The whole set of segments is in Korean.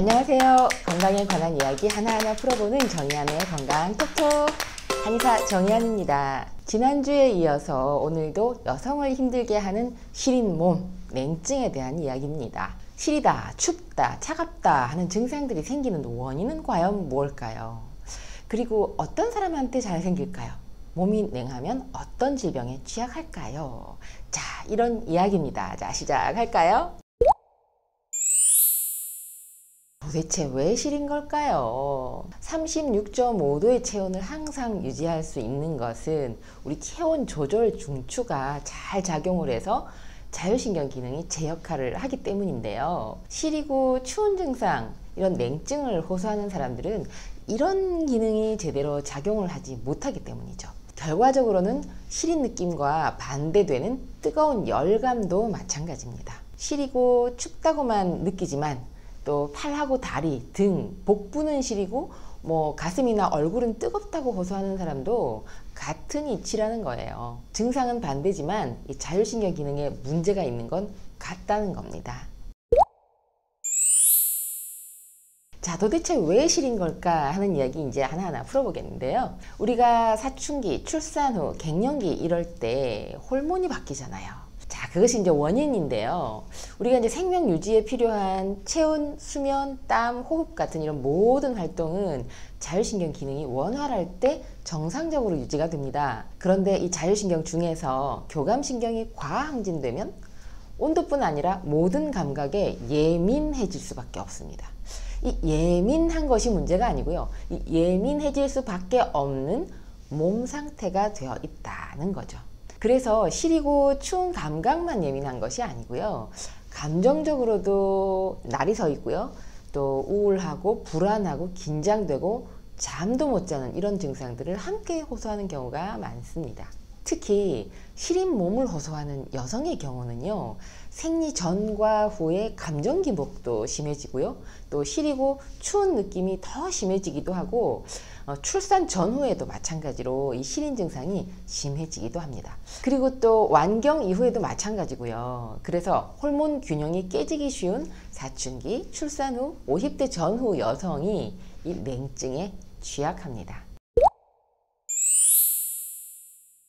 안녕하세요. 건강에 관한 이야기 하나하나 풀어보는 정의안의 건강 톡톡, 한의사 정의안입니다. 지난주에 이어서 오늘도 여성을 힘들게 하는 시린 몸, 냉증에 대한 이야기입니다. 시리다, 춥다, 차갑다 하는 증상들이 생기는 원인은 과연 무엇일까요? 그리고 어떤 사람한테 잘 생길까요? 몸이 냉하면 어떤 질병에 취약할까요? 자, 이런 이야기입니다. 자, 시작할까요? 도대체 왜 시린 걸까요? 36.5도의 체온을 항상 유지할 수 있는 것은 우리 체온 조절 중추가 잘 작용을 해서 자율신경 기능이 제 역할을 하기 때문인데요. 시리고 추운 증상, 이런 냉증을 호소하는 사람들은 이런 기능이 제대로 작용을 하지 못하기 때문이죠. 결과적으로는 시린 느낌과 반대되는 뜨거운 열감도 마찬가지입니다. 시리고 춥다고만 느끼지만 또 팔하고 다리, 등, 복부는 시리고 가슴이나 얼굴은 뜨겁다고 호소하는 사람도 같은 이치라는 거예요. 증상은 반대지만 이 자율신경 기능에 문제가 있는 건 같다는 겁니다. 자, 도대체 왜 시린 걸까 하는 이야기 이제 하나하나 풀어보겠는데요. 우리가 사춘기, 출산 후, 갱년기 이럴 때 호르몬이 바뀌잖아요. 자, 그것이 이제 원인인데요. 우리가 이제 생명 유지에 필요한 체온, 수면, 땀, 호흡 같은 이런 모든 활동은 자율신경 기능이 원활할 때 정상적으로 유지가 됩니다. 그런데 이 자율신경 중에서 교감신경이 과항진되면 온도뿐 아니라 모든 감각에 예민해질 수밖에 없습니다. 이 예민한 것이 문제가 아니고요. 이 예민해질 수밖에 없는 몸 상태가 되어 있다는 거죠. 그래서 시리고 추운 감각만 예민한 것이 아니고요. 감정적으로도 날이 서 있고요. 또 우울하고 불안하고 긴장되고 잠도 못 자는 이런 증상들을 함께 호소하는 경우가 많습니다. 특히 시린 몸을 호소하는 여성의 경우는요. 생리 전과 후에 감정 기복도 심해지고요. 또 시리고 추운 느낌이 더 심해지기도 하고 출산 전후에도 마찬가지로 이 시린 증상이 심해지기도 합니다. 그리고 또 완경 이후에도 마찬가지고요. 그래서 호르몬 균형이 깨지기 쉬운 사춘기, 출산 후, 50대 전후 여성이 이 냉증에 취약합니다.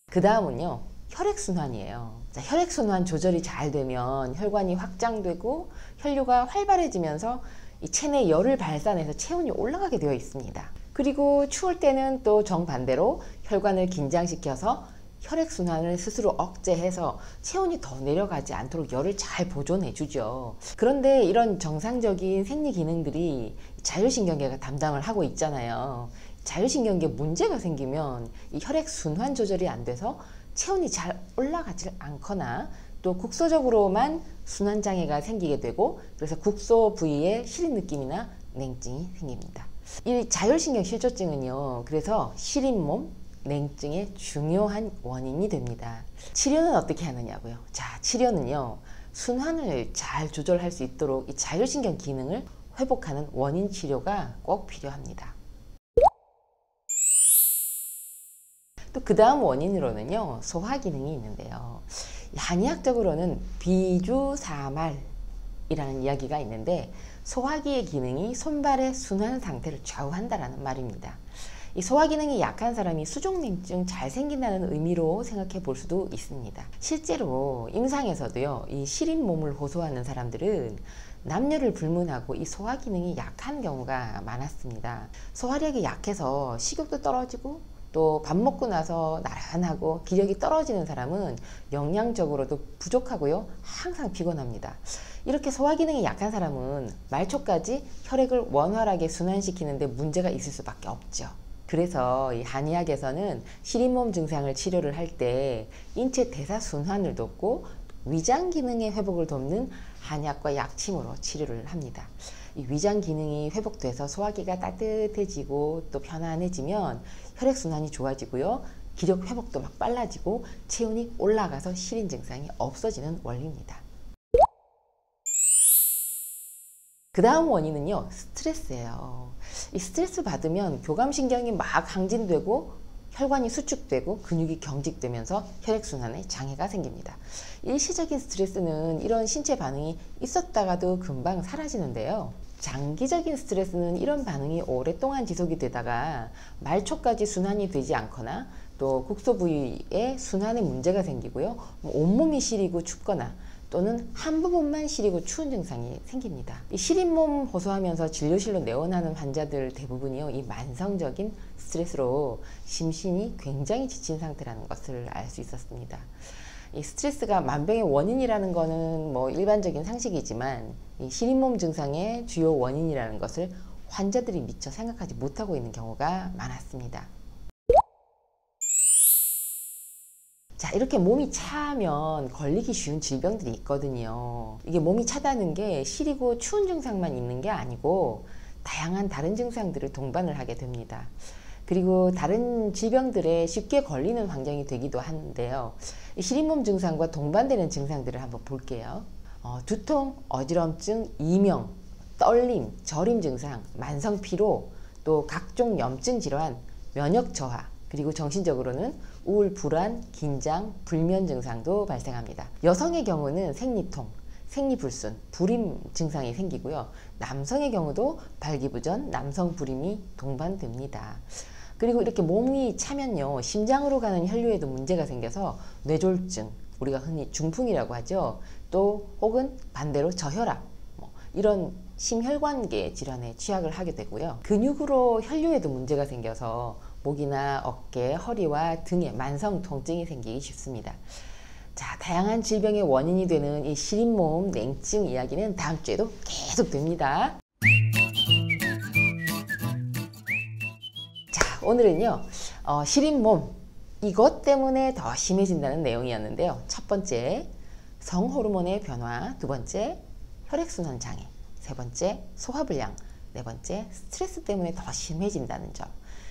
그 다음은요, 혈액순환이에요. 자, 혈액순환 조절이 잘 되면 혈관이 확장되고 혈류가 활발해지면서 이 체내 열을 발산해서 체온이 올라가게 되어 있습니다. 그리고 추울 때는 또 정반대로 혈관을 긴장시켜서 혈액순환을 스스로 억제해서 체온이 더 내려가지 않도록 열을 잘 보존해 주죠. 그런데 이런 정상적인 생리 기능들이 자율신경계가 담당을 하고 있잖아요. 자율신경계에 문제가 생기면 이 혈액순환 조절이 안 돼서 체온이 잘 올라가지 않거나 또 국소적으로만 순환장애가 생기게 되고 그래서 국소 부위에 시린 느낌이나 냉증이 생깁니다. 이 자율신경 실조증은요, 그래서 시린 몸, 냉증의 중요한 원인이 됩니다. 치료는 어떻게 하느냐고요? 자, 치료는요, 순환을 잘 조절할 수 있도록 이 자율신경 기능을 회복하는 원인 치료가 꼭 필요합니다. 또 그 다음 원인으로는요, 소화 기능이 있는데요. 한의학적으로는 비주사말이라는 이야기가 있는데 소화기의 기능이 손발의 순환 상태를 좌우한다는 말입니다. 이 소화 기능이 약한 사람이 수족냉증 잘 생긴다는 의미로 생각해 볼 수도 있습니다. 실제로 임상에서도요, 이 시린 몸을 호소하는 사람들은 남녀를 불문하고 이 소화 기능이 약한 경우가 많았습니다. 소화력이 약해서 식욕도 떨어지고 또 밥 먹고 나서 나른하고 기력이 떨어지는 사람은 영양적으로도 부족하고요. 항상 피곤합니다. 이렇게 소화 기능이 약한 사람은 말초까지 혈액을 원활하게 순환시키는데 문제가 있을 수밖에 없죠. 그래서 이 한의학에서는 시린몸 증상을 치료를 할 때 인체 대사 순환을 돕고 위장 기능의 회복을 돕는 한약과 약침으로 치료를 합니다. 이 위장 기능이 회복돼서 소화기가 따뜻해지고 또 편안해지면 혈액순환이 좋아지고요. 기력 회복도 막 빨라지고 체온이 올라가서 시린 증상이 없어지는 원리입니다. 그 다음 원인은요, 스트레스예요. 이 스트레스 받으면 교감신경이 막 항진되고 혈관이 수축되고 근육이 경직되면서 혈액순환에 장애가 생깁니다. 일시적인 스트레스는 이런 신체 반응이 있었다가도 금방 사라지는데요. 장기적인 스트레스는 이런 반응이 오랫동안 지속이 되다가 말초까지 순환이 되지 않거나 또 국소 부위에 순환에 문제가 생기고요. 온몸이 시리고 춥거나 또는 한 부분만 시리고 추운 증상이 생깁니다. 이 시린 몸 호소하면서 진료실로 내원하는 환자들 대부분이요, 이 만성적인 스트레스로 심신이 굉장히 지친 상태라는 것을 알 수 있었습니다. 이 스트레스가 만병의 원인이라는 것은 뭐 일반적인 상식이지만 이 시린 몸 증상의 주요 원인이라는 것을 환자들이 미처 생각하지 못하고 있는 경우가 많았습니다. 자, 이렇게 몸이 차면 걸리기 쉬운 질병들이 있거든요. 이게 몸이 차다는 게 시리고 추운 증상만 있는 게 아니고 다양한 다른 증상들을 동반을 하게 됩니다. 그리고 다른 질병들에 쉽게 걸리는 환경이 되기도 하는데요. 이 시린몸 증상과 동반되는 증상들을 한번 볼게요. 두통, 어지럼증, 이명, 떨림, 저림 증상, 만성 피로, 또 각종 염증 질환, 면역 저하, 그리고 정신적으로는 우울, 불안, 긴장, 불면 증상도 발생합니다. 여성의 경우는 생리통, 생리불순, 불임 증상이 생기고요. 남성의 경우도 발기부전, 남성 불임이 동반됩니다. 그리고 이렇게 몸이 차면요, 심장으로 가는 혈류에도 문제가 생겨서 뇌졸중, 우리가 흔히 중풍이라고 하죠. 또 혹은 반대로 저혈압, 이런 심혈관계 질환에 취약을 하게 되고요. 근육으로 혈류에도 문제가 생겨서 목이나 어깨, 허리와 등에 만성 통증이 생기기 쉽습니다. 자, 다양한 질병의 원인이 되는 이 시린몸 냉증 이야기는 다음 주에도 계속 됩니다. 자, 오늘은요, 시린몸, 이것 때문에 더 심해진다는 내용이었는데요. 첫 번째, 성호르몬의 변화. 두 번째, 혈액순환 장애. 세 번째, 소화불량. 네 번째, 스트레스 때문에 더 심해진다는 점.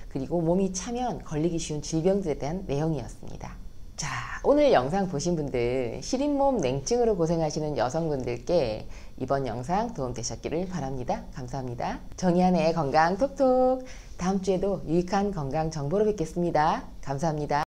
그리고 몸이 차면 걸리기 쉬운 질병들에 대한 내용이었습니다. 자, 오늘 영상 보신 분들, 시린몸 냉증으로 고생하시는 여성분들께 이번 영상 도움되셨기를 바랍니다. 감사합니다. 정의한의 건강 톡톡. 다음 주에도 유익한 건강 정보로 뵙겠습니다. 감사합니다.